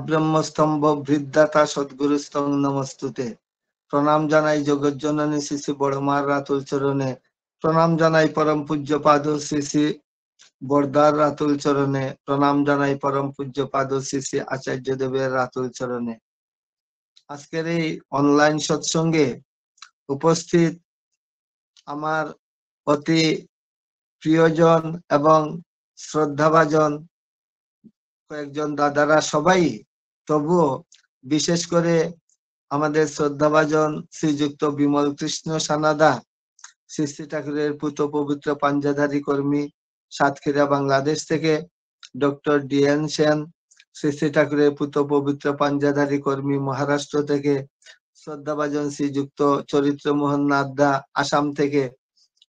ব্রহ্মস্তম্ভ বৃদ্ধাতা সদ্গুরুস্তং নমস্তুতে। প্রণাম জানাই জগৎ জননী শ্রী শ্রী বড়মার রাতুল চরণে। প্রণাম জানাই পরম পূজ্য পাদ শ্রী শ্রী বরদার রাতুল চরণে। প্রণাম জানাই পরম পূজ্য পাদ শ্রী শ্রী আচার্য দেবের রাতুল চরণে। আজকের এই অনলাইন সৎসঙ্গে উপস্থিত আমার অতি প্রিয়জন এবং শ্রদ্ধাভাজন কয়েকজন দাদারা সবাই, তবুও বিশেষ করে আমাদের শ্রদ্ধাভাজন শ্রীযুক্ত বিমল কৃষ্ণ সানাদা, শ্রী শ্রী ঠাকুরের পুত পবিত্র পাঞ্জাধারী কর্মী, সাতক্ষীরা বাংলাদেশ থেকে। ডক্টর ডিএন সেন, শ্রী শ্রী ঠাকুরের পুত পবিত্র পাঞ্জাধারী কর্মী, মহারাষ্ট্র থেকে। শ্রদ্ধাভাজন শ্রীযুক্ত চরিত্রমোহন নাথদা, আসাম থেকে।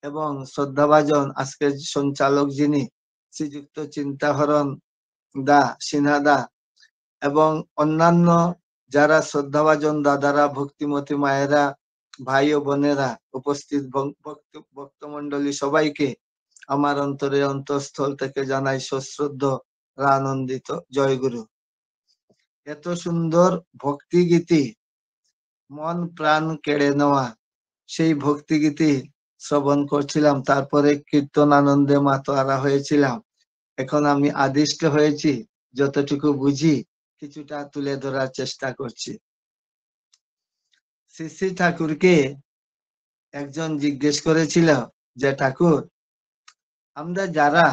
এবং শ্রদ্ধাভাজন আজকের সঞ্চালক যিনি, শ্রীযুক্ত চিন্তাহরণ দা সিনহাদা, এবং অন্যান্য যারা শ্রদ্ধাভাজন দাদারা, ভক্তিমতী মায়েরা, ভাই ও বোনেরা, উপস্থিত ভক্তমন্ডলী সবাইকে আমার অন্তরে অন্তঃস্থল থেকে জানাই সশ্রদ্ধ আনন্দিত জয়গুরু। এত সুন্দর ভক্তিগীতি, মন প্রাণ কেড়ে নেওয়া সেই ভক্তিগীতি শ্রবণ করছিলাম, তারপরে কীর্তন আনন্দে মাতোয়ারা হয়েছিলাম। এখন আমি আদিষ্ট হয়েছি, যতটুকু বুঝি কিছুটা তুলে ধরার চেষ্টা করছি। শ্রী শ্রী ঠাকুরকে একজন জিজ্ঞেস করেছিল যে, ঠাকুর, আমরা যারা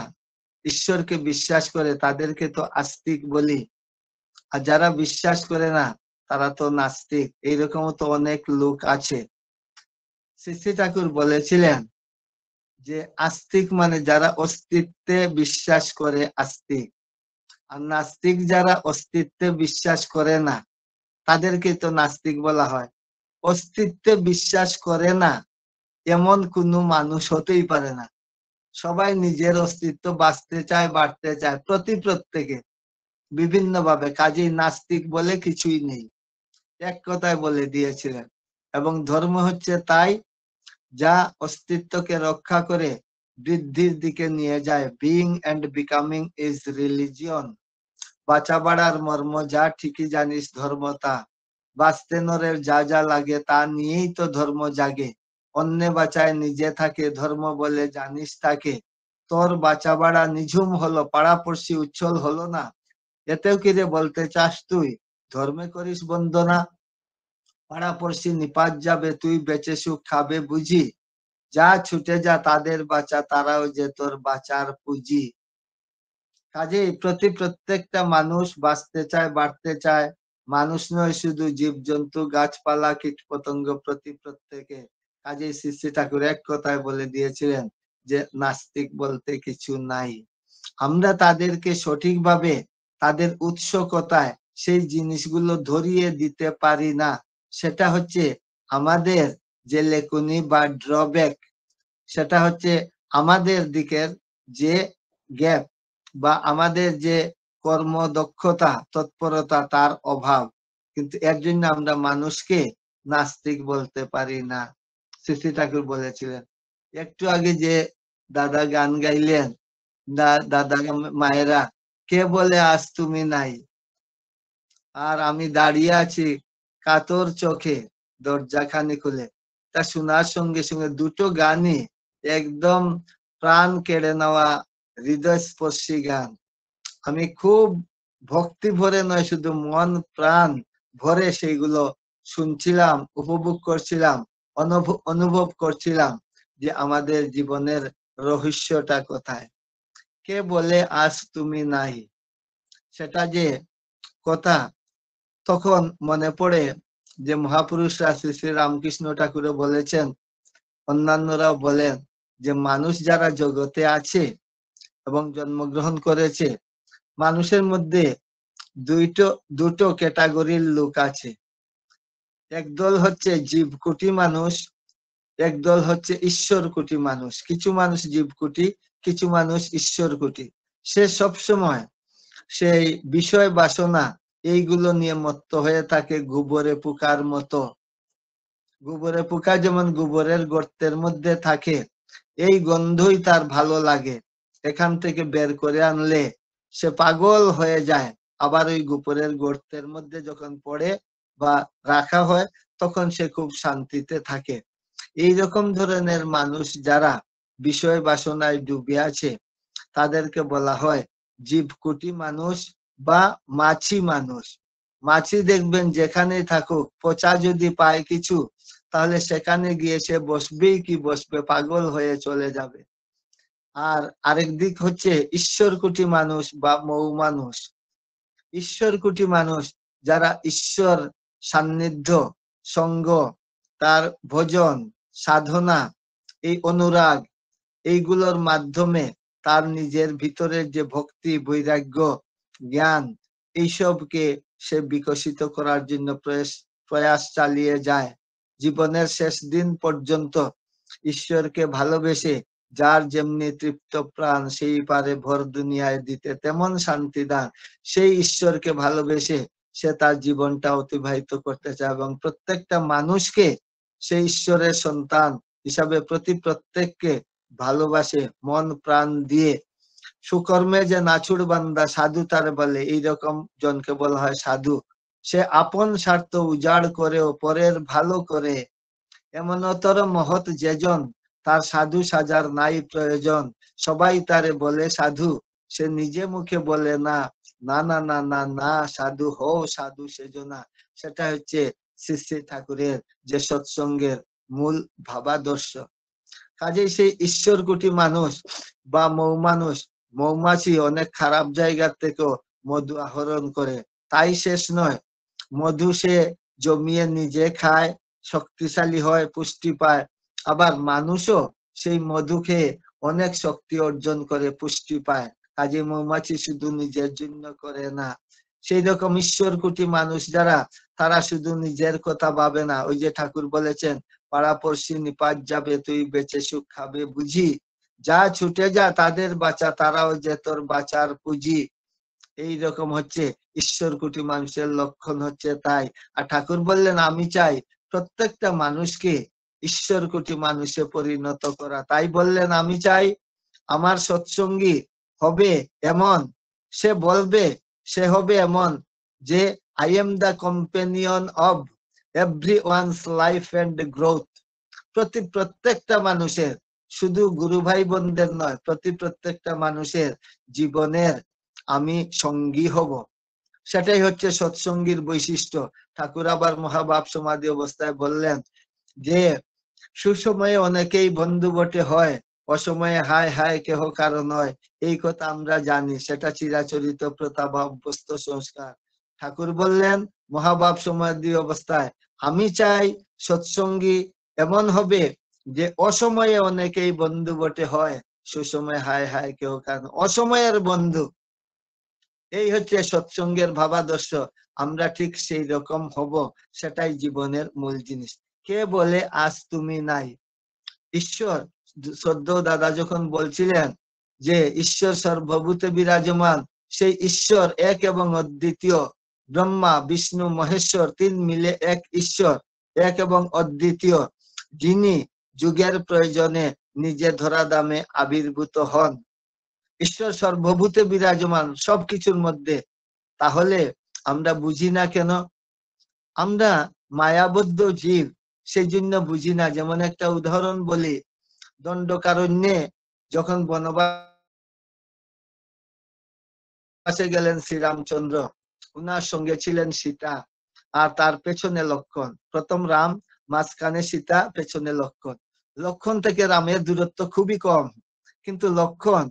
ঈশ্বরকে বিশ্বাস করে তাদেরকে তো আস্তিক বলি, আর যারা বিশ্বাস করে না তারা তো নাস্তিক, এইরকম তো অনেক লোক আছে। শ্রী শ্রী ঠাকুর বলেছিলেন যে আস্তিক মানে যারা অস্তিত্বে বিশ্বাস করে আস্তিক, আর নাস্তিক যারা অস্তিত্বে বিশ্বাস করে না তাদেরকে তো নাস্তিক বলা হয়। অস্তিত্বে বিশ্বাস করে না এমন কোনো মানুষ হতেই পারে না। সবাই নিজের অস্তিত্ব বাঁচতে চায়, বাড়তে চায়, প্রত্যেকে বিভিন্ন ভাবে। কাজেই নাস্তিক বলে কিছুই নেই, এক কথায় বলে দিয়েছিলেন। এবং ধর্ম হচ্ছে তাই, যা অস্তিত্বকে রক্ষা করে বৃদ্ধির দিকে নিয়ে যায়। Being and becoming is religion. বাঁচা বাড়ার মর্ম যা ঠিকই জানিস ধর্ম তা। বাঁচতে নরের যা যা লাগে তা নিয়েই তো ধর্ম জাগে। অন্যে বাঁচায় নিজে থাকে, ধর্ম বলে জানিস তাকে। তোর বাঁচা বাড়া নিঝুম হলো, পাড়াপড়শি উচ্ছল হলো না। এতেও কি রে বলতে চাস তুই, ধর্মে করিস বন্দনা? পাড়াপড়শি নিপাত যাবে, তুই বেঁচে সুখ খাবে বুঝি। যা ছুটে যা তাদের বাঁচা, তারাও যে তোর বাঁচার পুঁজি। কাজেই প্রত্যেকটা মানুষ বাঁচতে চায়, বাড়তে চায়। মানুষ নয় শুধু, জীবজন্তু, গাছপালা, কীট পতঙ্গ, প্রত্যেকে। কাজেই শ্রী শ্রী ঠাকুর এক কথায় বলে দিয়েছিলেন যে নাস্তিক বলতে কিছু নাই। আমরা তাদেরকে সঠিকভাবে তাদের উৎস কোথায় সেই জিনিসগুলো ধরিয়ে দিতে পারি না। সেটা হচ্ছে আমাদের যে লেকুনি বা ড্রব্যাক, সেটা হচ্ছে আমাদের দিকের যে গ্যাপ বা আমাদের যে কর্মদক্ষতা, তৎপরতা, তার অভাব। কিন্তু এর জন্য আমরা মানুষকে নাস্তিক বলতে পারি না। শ্রী শ্রী ঠাকুর বলেছিলেন। একটু আগে যে দাদা গান গাইলেন, দাদা মায়েরা, কে বলে আজ তুমি নাই, আর আমি দাঁড়িয়ে আছি কাতর চোখে দরজাখানি খুলে। তা শোনার সঙ্গে সঙ্গে দুটো গানই একদম প্রাণ কেড়ে নেওয়া, হৃদয়স্পর্শী গান। আমি খুব ভক্তি ভরে নয়, শুধু মন প্রাণ ভরে সেইগুলো শুনছিলাম, উপভোগ করছিলাম, অনুভব করছিলাম যে আমাদের জীবনের রহস্যটা কোথায়। কে বলে আজ তুমি নাই, সেটা যে কথা, তখন মনে পড়ে যে মহাপুরুষরা শ্রী শ্রী রামকৃষ্ণ ঠাকুরও বলেছেন, অন্যান্যরাও বলেন যে মানুষ যারা জগতে আছে এবং জন্মগ্রহণ করেছে, মানুষের মধ্যে দুটো ক্যাটাগরির লোক আছে। একদল হচ্ছে জীবকুটি মানুষ, একদল হচ্ছে ঈশ্বর কুটি মানুষ। কিছু মানুষ জীবকুটি, কিছু মানুষ ঈশ্বর কুটি। সে সবসময় সেই বিষয় বাসনা এইগুলো নিয়ে মত্ত হয়ে থাকে, গোবরে পোকার মতো। গোবরে পোকা যেমন গোবরের গর্তের মধ্যে থাকে, এই গন্ধই তার ভালো লাগে, এখান থেকে বের করে আনলে সে পাগল হয়ে যায়। আবার ওই গোপরের গর্তের মধ্যে যখন পড়ে বা রাখা হয় তখন সে খুব শান্তিতে থাকে। এইরকম ধরনের মানুষ যারা বিষয় বাসনায় ডুবে আছে তাদেরকে বলা হয় জীবকুটি মানুষ বা মাছি মানুষ। মাছি দেখবেন যেখানেই থাকুক, পচা যদি পায় কিছু তাহলে সেখানে গিয়ে সে বসবেই কি বসবে, পাগল হয়ে চলে যাবে। আর আরেক দিক হচ্ছে ঈশ্বরকুটি মানুষ বা মৌ মানুষ। ঈশ্বরকুটি মানুষ যারা ঈশ্বর সান্নিধ্য, সঙ্গ, তার ভজন, সাধনা, এই অনুরাগ, এইগুলোর মাধ্যমে তার নিজের ভিতরের যে ভক্তি, বৈরাগ্য, জ্ঞান, এইসবকে সে বিকশিত করার জন্য প্রয়াস চালিয়ে যায়। জীবনের শেষ দিন পর্যন্ত ঈশ্বরকে ভালোবেসে যার যেমনি তৃপ্ত প্রাণ সেই পারে ভর দুনিয়ায় দিতে তেমন শান্তি দান, সেই ঈশ্বরকে ভালোবেসে সে তার জীবনটা অতিবাহিত করতে চায় এবং প্রত্যেকটা মানুষকে সেই ঈশ্বরের সন্তান হিসাবে প্রত্যেককে ভালোবাসে মন প্রাণ দিয়ে। সুকর্মে যে নাছুড় বান্দা সাধু তারে বলে, এইরকম জনকে বলা হয় সাধু। সে আপন স্বার্থ উজাড় করেও পরের ভালো করে, এমনতর মহৎ যেজন তার সাধু সাজার নাই প্রয়োজন। সবাই তারে বলে সাধু, সে নিজে মুখে বলে না, না না না না না, সাধু হও সাধু সেজনা। সেটা হচ্ছে শ্রী শ্রী ঠাকুরের যে সৎসঙ্গের মূল ভাবাদর্শ। কাজেই সেই ঈশ্বরকুটি মানুষ বা মানুষ, মৌমাছি অনেক খারাপ জায়গার থেকেও মধু আহরণ করে, তাই শেষ নয়, মধু সে জমিয়ে নিজে খায়, শক্তিশালী হয়, পুষ্টি পায়। আবার মানুষও সেই মধু খেয়ে অনেক শক্তি অর্জন করে, পুষ্টি পায়। কাজে মৌমাছি শুধু নিজের জন্য করে না। সেই রকম ঈশ্বরকুটি মানুষ যারা, তারা শুধু নিজের কথা ভাবে না। ওই যে ঠাকুর বলেছেন, পাড়াপড়শি নিপাত যাবে তুই বেঁচে সুখ খাবে বুঝি, যা ছুটে যা তাদের বাঁচা, তারাও যে তোর বাঁচার পুঁজি। এইরকম হচ্ছে ঈশ্বরকুটি মানুষের লক্ষণ হচ্ছে তাই। আর ঠাকুর বললেন আমি চাই প্রত্যেকটা মানুষকে ঈশ্বরকুটি মানুষে পরিণত করা। তাই বললেন আমি চাই আমার সৎসঙ্গী হবে এমন, সে বলবে, সে হবে এমন যে I am the companion of everyone's life and growth. প্রত্যেকটা মানুষের, শুধু গুরু ভাই বোনদের নয়, প্রত্যেকটা মানুষের জীবনের আমি সঙ্গী হব। সেটাই হচ্ছে সৎসঙ্গীর বৈশিষ্ট্য। ঠাকুর আবার মহাভাব সমাধি অবস্থায় বললেন যে সুসময়ে অনেকেই বন্ধু বটে হয়, অসময়ে হায় হায় কেহ কারো নয়। এই কথা আমরা জানি, সেটা চিরাচরিত প্রথা বা অভ্যস্ত সংস্কার। ঠাকুর বললেন মহাভাব সমাধি অবস্থায়, আমি চাই সৎসঙ্গী এমন হবে যে অসময়ে অনেকেই বন্ধু বটে হয়, সুসময়ে হায় হায় কেহ কারো, অসময়ের বন্ধু। এই হচ্ছে সৎসঙ্গের ভাবাদর্শ। আমরা ঠিক সেই রকম হব, সেটাই জীবনের মূল জিনিস। কে বলে আজ তুমি নাই? ঈশ্বর, শ্রদ্ধ দাদা যখন বলছিলেন যে ঈশ্বর সর্বভূতে বিরাজমান, সেই ঈশ্বর এক এবং অদ্বিতীয়। ব্রহ্মা বিষ্ণু মহেশ্বর তিন মিলে এক ঈশ্বর, এক এবং অদ্বিতীয়, যিনি যুগের প্রয়োজনে নিজে ধরা দামে আবির্ভূত হন। ঈশ্বর সর্বভূতে বিরাজমান, সবকিছুর মধ্যে। তাহলে আমরা বুঝি না কেন? আমরা মায়াবদ্ধ জীব, সেই জন্য বুঝি না। যেমন একটা উদাহরণ বলি, দণ্ডকারণ্যে যখন বনবাসে গেলেন শ্রীরামচন্দ্র, উনার সঙ্গে ছিলেন সীতা, আর তার পেছনে লক্ষণ। প্রথম রাম, মাঝখানে সীতা, পেছনে লক্ষণ। লক্ষণ থেকে রামের দূরত্ব খুবই কম, কিন্তু লক্ষণ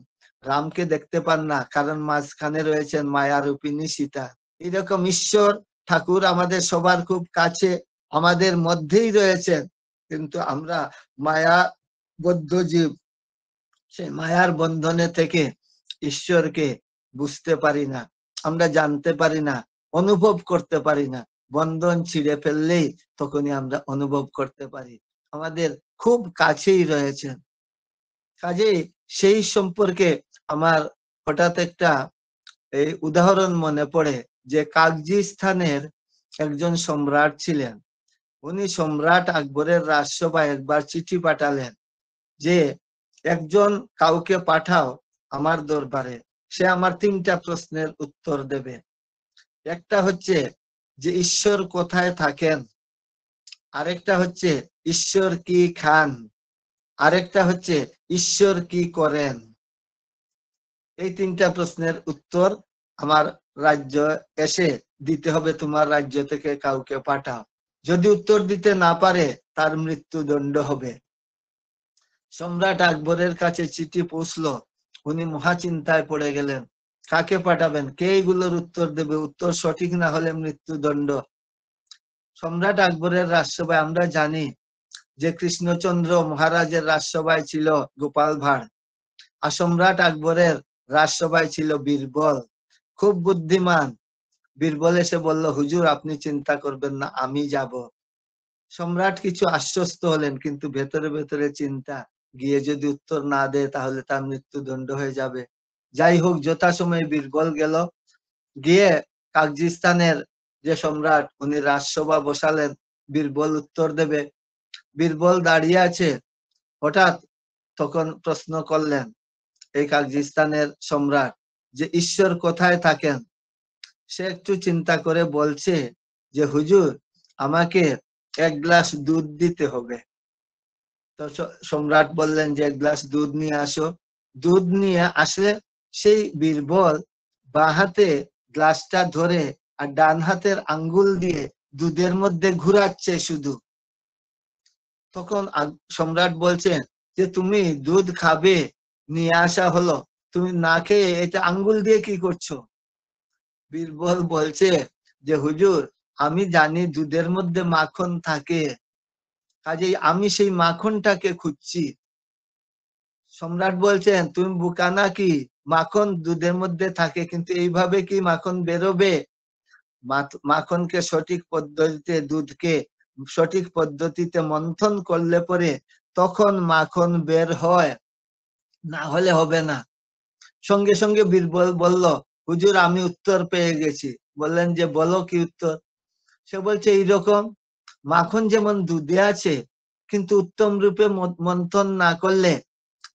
রামকে দেখতে পান না, কারণ মাঝখানে রয়েছেন মায়া রূপিণী সীতা। এরকম ঈশ্বর ঠাকুর আমাদের সবার খুব কাছে, আমাদের মধ্যেই রয়েছেন, কিন্তু আমরা মায়াবদ্ধ জীব, সেই মায়ার বন্ধনে থেকে ঈশ্বরকে বুঝতে পারি না, আমরা জানতে পারি না, অনুভব করতে পারি না। বন্ধন ছিঁড়ে ফেললেই তখনই আমরা অনুভব করতে পারি আমাদের খুব কাছেই রয়েছেন। কাজেই সেই সম্পর্কে আমার হঠাৎ একটা এই উদাহরণ মনে পড়ে যে কাগজিস্তানের একজন সম্রাট ছিলেন। উনি সম্রাট আকবরের রাজসভায় একবার চিঠি পাঠালেন যে একজন কাউকে পাঠাও আমার দরবারে, সে আমার 3টা প্রশ্নের উত্তর দেবে। একটা হচ্ছে যে ঈশ্বর কোথায় থাকেন, আরেকটা হচ্ছে ঈশ্বর কি খান, আরেকটা হচ্ছে ঈশ্বর কি করেন। এই তিনটা প্রশ্নের উত্তর আমার রাজ্য এসে দিতে হবে, তোমার রাজ্য থেকে কাউকে পাঠাও। যদি উত্তর দিতে না পারে তার মৃত্যুদণ্ড হবে। সম্রাট আকবরের কাছে চিঠি পৌঁছলো, উনি মহাচিন্তায় পড়ে গেলেন, কাকে পাঠাবেন, কে এগুলোর উত্তর দেবে, উত্তর সঠিক না হলে মৃত্যুদণ্ড। সম্রাট আকবরের রাজসভায় আমরা জানি যে কৃষ্ণচন্দ্র মহারাজের রাজসভায় ছিল গোপাল ভাঁড়, আর সম্রাট আকবরের রাজসভায় ছিল বীরবল, খুব বুদ্ধিমান। বীরবল এসে বলল, হুজুর আপনি চিন্তা করবেন না, আমি যাব। সম্রাট কিছু আশ্বস্ত হলেন, কিন্তু ভেতরে ভেতরে চিন্তা, গিয়ে যদি উত্তর না দেয় তাহলে তার মৃত্যুদণ্ড হয়ে যাবে। যাই হোক, যথাসময়ে বীরবল গেল, গিয়ে কাগজিস্তানের যে সম্রাট উনি রাজসভা বসালেন, বীরবল উত্তর দেবে। বীরবল দাঁড়িয়ে আছে, হঠাৎ তখন প্রশ্ন করলেন এই কাগজিস্তানের সম্রাট যে ঈশ্বর কোথায় থাকেন। সে একটু চিন্তা করে বলছে যে হুজুর আমাকে এক গ্লাস দুধ দিতে হবে। তো সম্রাট বললেন যে এক গ্লাস দুধ নিয়ে আসো। দুধ নিয়ে আসলে সেই বীরবল বাঁ হাতে গ্লাসটা ধরে আর ডান হাতের আঙ্গুল দিয়ে দুধের মধ্যে ঘুরাচ্ছে শুধু। তখন সম্রাট বলছেন যে তুমি দুধ খাবে, নিয়ে আসা হলো, তুমি না খেয়ে এটা আঙ্গুল দিয়ে কি করছো। বীরবল বলছে যে হুজুর আমি জানি দুধের মধ্যে মাখন থাকে, কাজেই আমি সেই মাখনটাকে খুঁজছি। সম্রাট বলছেন তুমি বোকা নাকি, মাখন দুধের মধ্যে থাকে কিন্তু এইভাবে কি মাখন বেরোবে। মাখনকে সঠিক পদ্ধতিতে, দুধকে সঠিক পদ্ধতিতে মন্থন করলে পরে তখন মাখন বের হয়, না হলে হবে না। সঙ্গে সঙ্গে বীরবল বলল, হুজুর আমি উত্তর পেয়ে গেছি। বললেন যে বলো কি উত্তর। সে বলছে এইরকম, মাখন যেমন দুধে আছে কিন্তু উত্তম রূপে মন্থন না করলে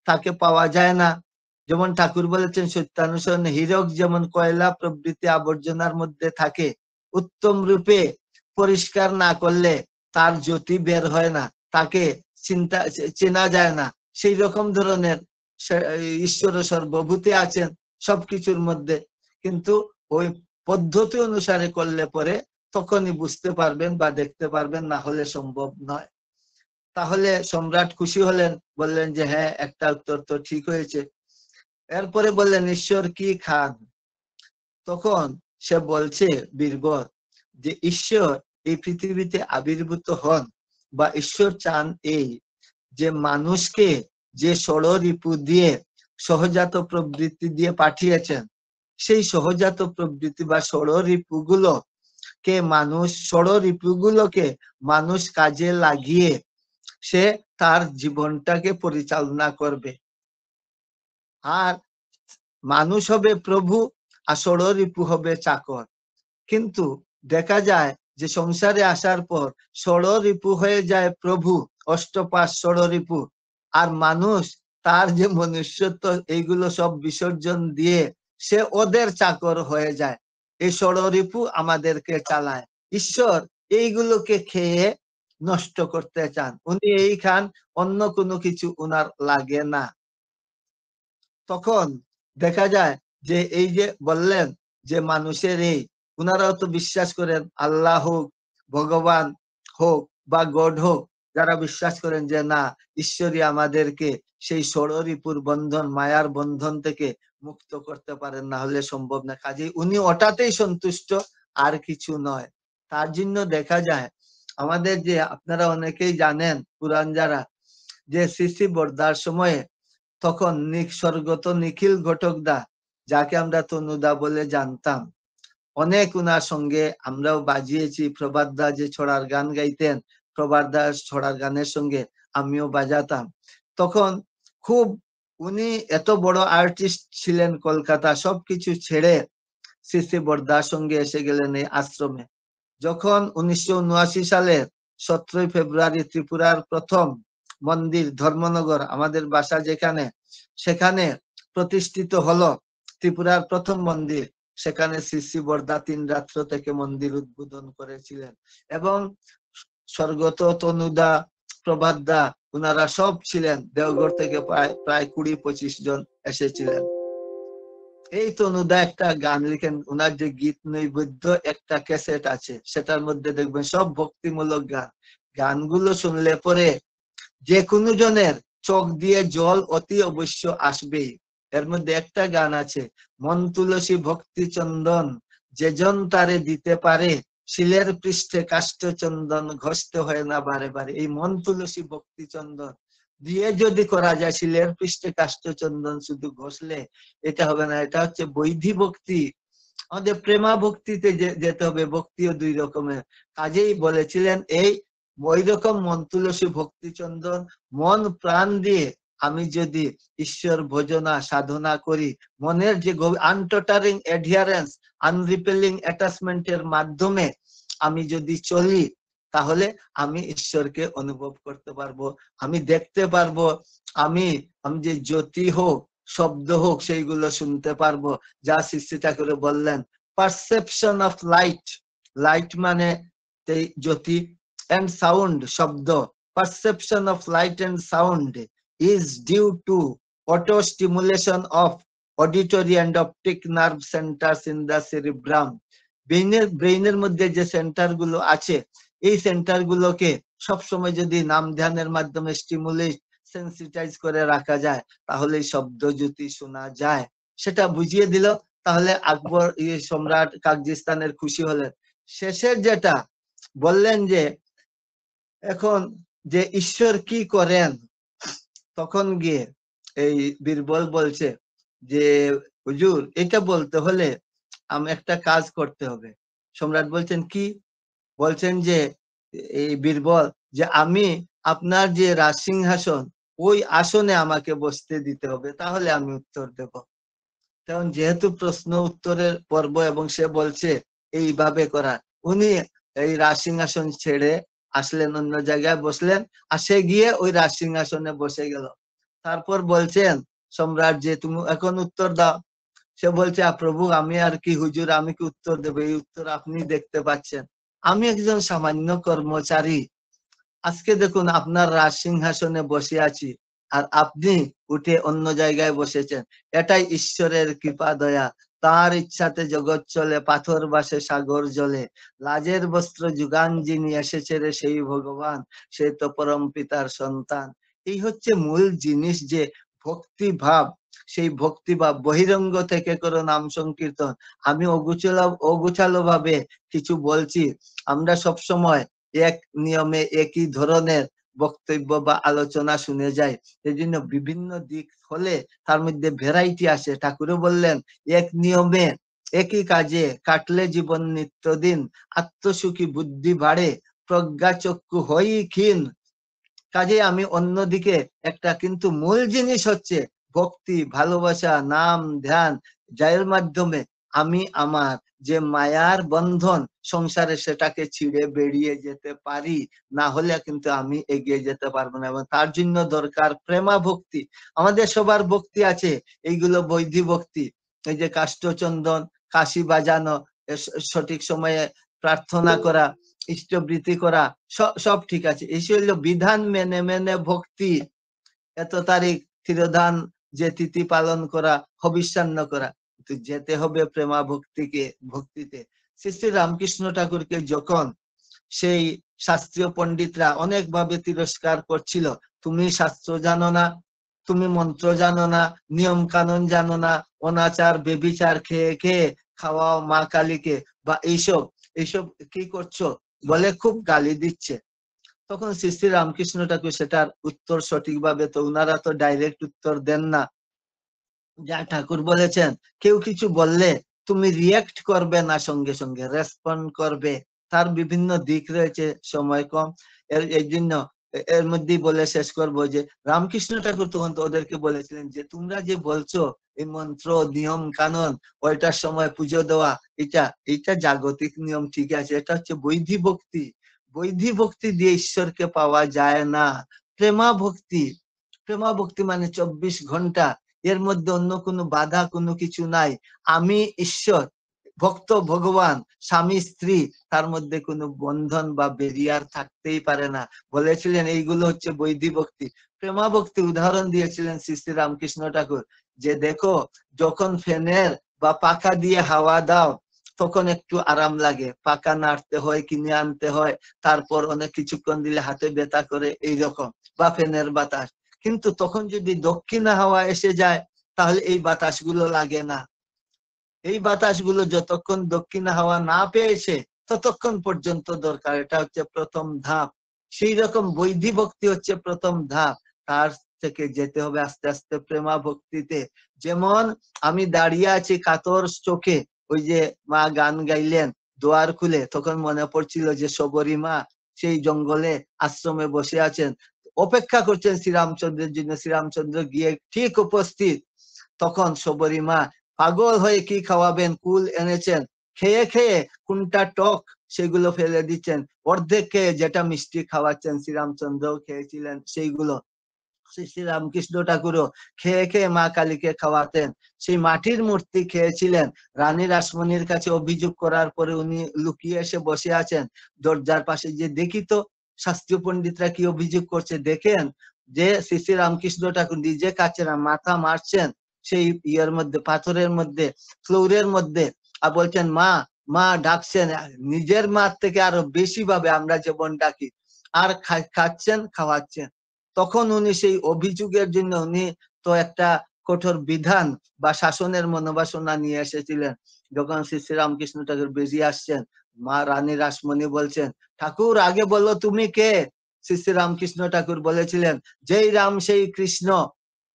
তাকে পাওয়া যায় না। যেমন ঠাকুর বলেছেন সত্যানুসরণে, হীরক যেমন কয়লা প্রভৃতি আবর্জনার মধ্যে থাকে, উত্তম রূপে পরিষ্কার না করলে তার জ্যোতি বের হয় না, তাকে চেনা যায় না। সেই রকম ধরনের ঈশ্বর সর্বভূতে আছেন সবকিছুর মধ্যে, কিন্তু ওই পদ্ধতি অনুসারে করলে পরে তখনই বুঝতে পারবেন বা দেখতে পারবেন, না হলে সম্ভব নয়। তাহলে সম্রাট খুশি হলেন, বললেন যে হ্যাঁ একটা উত্তর তো ঠিক হয়েছে। এরপরে বললেন ঈশ্বর কি খান। তখন সে বলছে বীরবল যে ঈশ্বর এই পৃথিবীতে আবির্ভূত হন বা ঈশ্বর চান এই যে মানুষকে যে ষড়রিপু দিয়ে সহজাত প্রবৃত্তি দিয়ে পাঠিয়েছেন, সেই সহজাত প্রবৃত্তি বা ষড়রিপুগুলোকে মানুষ কাজে লাগিয়ে সে তার জীবনটাকে পরিচালনা করবে। আর মানুষ হবে প্রভু আর ষড়রিপু হবে চাকর। কিন্তু দেখা যায় যে সংসারে আসার পর ষড়রিপু হয়ে যায় প্রভু, অষ্টপাশ ষড়রিপু, আর মানুষ তার যে মনুষ্যত্ব এইগুলো সব বিসর্জন দিয়ে সে ওদের চাকর হয়ে যায়। এই ষড়রিপু আমাদেরকে চালায়। ঈশ্বর এইগুলোকে খেয়ে নষ্ট করতে চান, উনি এই খান, অন্য কোনো কিছু উনার লাগে না। তখন দেখা যায় যে এই যে বললেন যে মানুষের এই, উনারাও তো বিশ্বাস করেন আল্লাহ হোক, ভগবান হোক বা গড হোক, যারা বিশ্বাস করেন যে না ঈশ্বরই আমাদেরকে সেই ষড়রিপুর বন্ধন, মায়ার বন্ধন থেকে মুক্ত করতে পারেন, না হলে সম্ভব না। কাজেই উনি ওটাতেই সন্তুষ্ট, আর কিছু নয়। তার জন্য দেখা যায় আমাদের যে, আপনারা অনেকেই জানেন পুরাণ যারা, যে শ্রী শ্রী বরদার সময়ে তখন স্বর্গত নিখিল ঘটকদা, যাকে আমরা তনুদা বলে জানতাম, অনেক উনার সঙ্গে আমরাও বাজিয়েছি। প্রভাতদা যে ছড়ার গান গাইতেন, প্রভাতদা ছড়ার গানের সঙ্গে আমিও বাজাতাম। তখন খুব উনি এত বড় আর্টিস্ট ছিলেন, কলকাতা সবকিছু ছেড়ে শ্রী শ্রী বরদার সঙ্গে এসে গেলেন এই আশ্রমে। যখন 1979 সালের 17 ফেব্রুয়ারি ত্রিপুরার প্রথম মন্দির ধর্মনগর, আমাদের বাসা যেখানে, সেখানে প্রতিষ্ঠিত হলো ত্রিপুরার প্রথম মন্দির, সেখানে শ্রী শ্রী বরদা 3 রাত্র থেকে মন্দির উদ্বোধন করেছিলেন এবং স্বর্গত তনুদা, প্রভাতদা, ওনারা সব ছিলেন। দেওঘর থেকে প্রায় 20-25 জন এসেছিলেন। এই তনুদা একটা গান লিখেন, ওনার যে গীত নৈবেদ্য একটা ক্যাসেট আছে, সেটার মধ্যে দেখবেন সব ভক্তিমূলক গান। গানগুলো শুনলে পরে যে কোনো জনের চোখ দিয়ে জল অতি অবশ্য আসবেই। এর মধ্যে একটা গান আছে, মন তুলসী ভক্তি চন্দন যেজন তারে দিতে পারে, শিলের পৃষ্ঠে কাষ্ঠ চন্দন ঘষতে হয় না বারে বারে। এই মন তুলসী ভক্তি চন্দন দিয়ে যদি করা যায়, শিলের পৃষ্ঠে কাষ্ঠ চন্দন শুধু ঘষলে এটা হবে না। এটা হচ্ছে বৈধি ভক্তি। আমাদের প্রেমা ভক্তিতে যেতে হবে। ভক্তিও 2 রকমের। কাজেই বলেছিলেন এই ওই রকম মন তুলসী ভক্তি চন্দন মন প্রাণ দিয়ে আমি যদি ঈশ্বর ভজনা সাধনা করি, মনের যে আনটোটারিং অ্যাডিয়ারেন্স, আনরিপেলিং অ্যাটাচমেন্টের মাধ্যমে আমি যদি চলি, তাহলে আমি ঈশ্বরকে অনুভব করতে পারবো, আমি দেখতে পারবো, আমি যে জ্যোতি হোক, শব্দ হোক, সেইগুলো শুনতে পারবো। যা শ্রী ঠাকুর বললেন, পারসেপশন অফ লাইট, লাইট মানে জ্যোতি, and sound, শব্দ, perception of light and sound is due to auto stimulation of auditory and optic nerve centers in the cerebrum. ব্রেইনের মধ্যে যে সেন্টার গুলো আছে, এই সেন্টার গুলোকে সবসময় যদি নাম ধ্যানের মাধ্যমে স্টিমুলেট, সেন্সিটাইজ করে রাখা যায়, তাহলে শব্দ জ্যোতি শোনা যায়। সেটা বুঝিয়ে দিল। তাহলে আকবর সম্রাট কাগজিস্তানের খুশি হলেন। শেষের যেটা বললেন যে এখন যে ঈশ্বর কি করেন, তখন গিয়ে এই বীরবল বলছে যে হুজুর, এটা বলতে হলে আমি একটা কাজ করতে হবে। সম্রাট বলছেন কি? বলছেন যে এই বীরবল, যে আমি আপনার যে রাজসিংহাসন, ওই আসনে আমাকে বসতে দিতে হবে, তাহলে আমি উত্তর দেব। তখন যেহেতু প্রশ্ন উত্তরের পর্ব এবং সে বলছে এইভাবে করা, উনি এই রাজসিংহাসন ছেড়ে আসলেন, অন্য জায়গায় বসলেন, আর সে গিয়ে ওই রাজসিংহাসনে বসে গেল। তারপর বলছেন সম্রাট যে তুমি এখন উত্তর দাও। সে বলছে প্রভু, আমি আর কি হুজুর, আমি কি উত্তর দেবো? এই উত্তর আপনি দেখতে পাচ্ছেন, আমি একজন সামান্য কর্মচারী। আজকে দেখুন আপনার রাজসিংহাসনে বসে আছি, আর আপনি উঠে অন্য জায়গায় বসেছেন। এটাই ঈশ্বরের কৃপা দয়া। তার ইচ্ছাতে জগৎ চলে, পাথর বাসে সাগর জলে, লাজের বস্ত্র যুগান যিনি এসেছে রে সেই ভগবান, সে তো পরম পিতার সন্তান। এই হচ্ছে মূল জিনিস, যে ভক্তি ভাব। সেই ভক্তি ভাব বহিরঙ্গ থেকে করো নাম সংকীর্তন। আমি অগোছালো ভাবে কিছু বলছি। আমরা সব সময় এক নিয়মে একই ধরনের বক্তব্য বা আলোচনা শুনে যায়। এই জন্য বিভিন্ন দিক হলে তার মধ্যে ভ্যারাইটি আসে। ঠাকুরও বললেন, এক নিয়মে একই কাজে কাটলে জীবন নিত্যদিন, আত্মসুখী বুদ্ধি বাড়ে, প্রজ্ঞা চক্ষু হই ক্ষীণ। কাজে আমি অন্যদিকে একটা, কিন্তু মূল জিনিস হচ্ছে ভক্তি, ভালোবাসা, নাম ধ্যান, যার মাধ্যমে আমি আমার যে মায়ার বন্ধন সংসারে, সেটাকে ছিঁড়ে বেরিয়ে যেতে পারি। না হলে কিন্তু আমি এগিয়ে যেতে পারবো না। এবং তার জন্য দরকার প্রেমা ভক্তি। আমাদের সবার ভক্তি আছে, এইগুলো বৈধি ভক্তি। এই যে কাষ্ঠচন্দন, কাশি বাজানো, সঠিক সময়ে প্রার্থনা করা, ইষ্টবৃত্তি করা, সব ঠিক আছে। এই হলো বিধান মেনে মেনে ভক্তি। এত তারিখ তিরোধান যে তিথি পালন করা, হবিষ্যান্ন করা, কিন্তু যেতে হবে প্রেমা ভক্তিতে। শ্রী শ্রী রামকৃষ্ণ ঠাকুরকে যখন সেই শাস্ত্রীয় পণ্ডিতরা অনেক ভাবে তিরস্কার করছিল, তুমি শাস্ত্র জানো না, তুমি মন্ত্র জানো না, নিয়ম কানুন জানো না, অনাচার বেবিচার খেয়ে খেয়ে খাওয়াও মা কালীকে, বা এইসব কি করছো বলে খুব গালি দিচ্ছে। তখন শ্রী শ্রী রামকৃষ্ণ ঠাকুর সেটার উত্তর সঠিকভাবে, তো উনারা তো ডাইরেক্ট উত্তর দেন না। যা ঠাকুর বলেছেন, কেউ কিছু বললে তুমি রিয়েক্ট করবে না, সঙ্গে সঙ্গে রেসপন্ড করবে। তার বিভিন্ন দিক রয়েছে, সময় কম, এই জন্য এর মধ্যেই বলে শেষ করবো যে রামকৃষ্ণ ঠাকুর তখন তো ওদেরকে বলেছিলেন যে তোমরা যে বলছো এই মন্ত্র নিয়ম কানুন, ওইটার সময় পুজো দেওয়া, এটা জাগতিক নিয়ম, ঠিক আছে, এটা হচ্ছে বৈধি ভক্তি। বৈধি ভক্তি দিয়ে ঈশ্বরকে পাওয়া যায় না। প্রেমা ভক্তি মানে 24 ঘন্টা, এর মধ্যে অন্য কোনো বাধা কোনো কিছু নাই। আমি ঈশ্বর, ভক্ত ভগবান, স্বামী স্ত্রী, তার মধ্যে কোনো বন্ধন বা বেরিয়ার থাকতেই পারে না। বলেছিলেন এইগুলো হচ্ছে বৈধি ভক্তি। প্রেমা ভক্তি উদাহরণ দিয়েছিলেন শ্রী শ্রী রামকৃষ্ণ ঠাকুর, যে দেখো যখন ফ্যানের বা পাখা দিয়ে হাওয়া দাও তখন একটু আরাম লাগে, পাখা নাড়তে হয়, কিনে আনতে হয়, তারপর অনেক কিছুক্ষণ দিলে হাতে ব্যথা করে, এইরকম, বা ফ্যানের বাতাস। কিন্তু তখন যদি দক্ষিণা হাওয়া এসে যায় তাহলে এই বাতাসগুলো লাগে না। এই বাতাসগুলো যতক্ষণ দক্ষিণা হাওয়া না পেয়েছে ততক্ষণ পর্যন্ত দরকার। এটা হচ্ছে প্রথম ধাপ। সেই রকম বৈধি ভক্তি হচ্ছে প্রথম ধাপ। তার থেকে যেতে হবে আস্তে আস্তে প্রেমা ভক্তিতে। যেমন আমি দাঁড়িয়ে আছি কাতর চোখে, ওই যে মা গান গাইলেন দুয়ার খুলে, তখন মনে পড়ছিল যে শবরী মা সেই জঙ্গলে আশ্রমে বসে আছেন, অপেক্ষা করছেন শ্রীরামচন্দ্রের জন্য। শ্রীরামচন্দ্র গিয়ে ঠিক উপস্থিত, তখন শবরী মা পাগল হয়ে কি খাওয়াবেন, কুল এনেছেন, খেয়ে খেয়ে কোনটা টক সেগুলো ফেলে দিচ্ছেন, অর্ধেক খেয়ে যেটা মিষ্টি খাওয়াচ্ছেন। শ্রীরামচন্দ্রও খেয়েছিলেন সেইগুলো। শ্রী শ্রী রামকৃষ্ণ ঠাকুরও খেয়ে খেয়ে মা কালীকে খাওয়াতেন। সেই মাটির মূর্তি খেয়েছিলেন। রানী রাসমণির কাছে অভিযোগ করার পরে উনি লুকিয়ে এসে বসে আছেন দরজার পাশে, যে দেখি তো শাস্ত্রীয় পণ্ডিতরা কি অভিযোগ করছে। দেখেন যে শ্রী শ্রী রামকৃষ্ণ ঠাকুর নিজে কাছে না, মাথা মারছেন সেই ইয়ের মধ্যে, পাথরের মধ্যে, ফ্লোরের মধ্যে, আর বলছেন মা মা ডাকছেন, নিজের মা থেকে আরো বেশি ভাবে আমরা যেমন ডাকি, আর খাচ্ছেন, খাওয়াচ্ছেন। তখন উনি সেই অভিযোগের জন্য উনি তো একটা কঠোর বিধান বা শাসনের মনোবাসনা নিয়ে এসেছিলেন। যখন শ্রী শ্রী রামকৃষ্ণ ঠাকুর বেরিয়ে আসছেন, মা রানী রাসমণি বলছেন, ঠাকুর আগে বলো তুমি কে? শ্রী শ্রী রামকৃষ্ণ ঠাকুর বলেছিলেন, যেই রাম সেই কৃষ্ণ,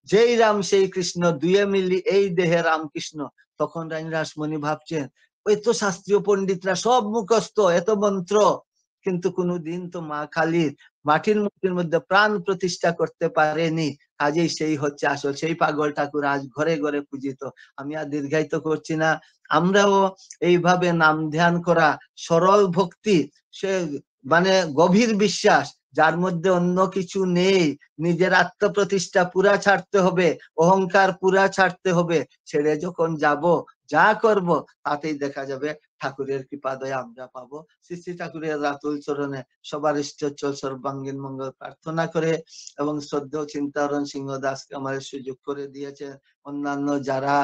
যেই রাম সেই কৃষ্ণ, দুয়ে মিলি এই দেহে রামকৃষ্ণ। তখন রানী রাসমণি ভাবছেন, ওই তো শাস্ত্রীয় পণ্ডিতরা সব মুখস্থ, এত মন্ত্র, কিন্তু কোনোদিন তো মা কালীর মাটির মূর্তির মধ্যে প্রাণ প্রতিষ্ঠা করতে পারেনি। কাজেই সেই হচ্ছে আসল, সেই পাগল ঠাকুর আজ ঘরে ঘরে পূজিত। আমি আর দীর্ঘায়িত করছি না। আমরাও এইভাবে নাম ধ্যান করা, সরল ভক্তি, সে মানে গভীর বিশ্বাস, যার মধ্যে অন্য কিছু নেই, নিজের আত্মপ্রতিষ্ঠা পুরা ছাড়তে হবে, অহংকার পুরা ছাড়তে হবে, ছেড়ে যখন যাব, যা করব তাতেই দেখা যাবে ঠাকুরের কৃপাদয় আমরা পাবো। শ্রী শ্রী ঠাকুরের রাতুল চরণে সবার ইষ্টচল সর্বাঙ্গীন মঙ্গল প্রার্থনা করে, এবং শ্রদ্ধেয় চিন্তারণ সিংহ দাসকে আমাদের সুযোগ করে দিয়েছেন, অন্যান্য যারা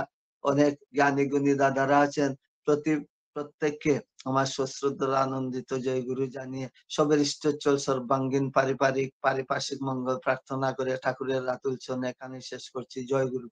অনেক জ্ঞানী গুণী দাদারা আছেন, প্রত্যেককে আমার সশ্রদ্ধ আনন্দিত জয় গুরু জানিয়ে সবের ইষ্টচল সর্বাঙ্গীন পারিপার্শ্বিক মঙ্গল প্রার্থনা করে ঠাকুরের রাতুল চরণে এখানে শেষ করছি। জয় গুরু।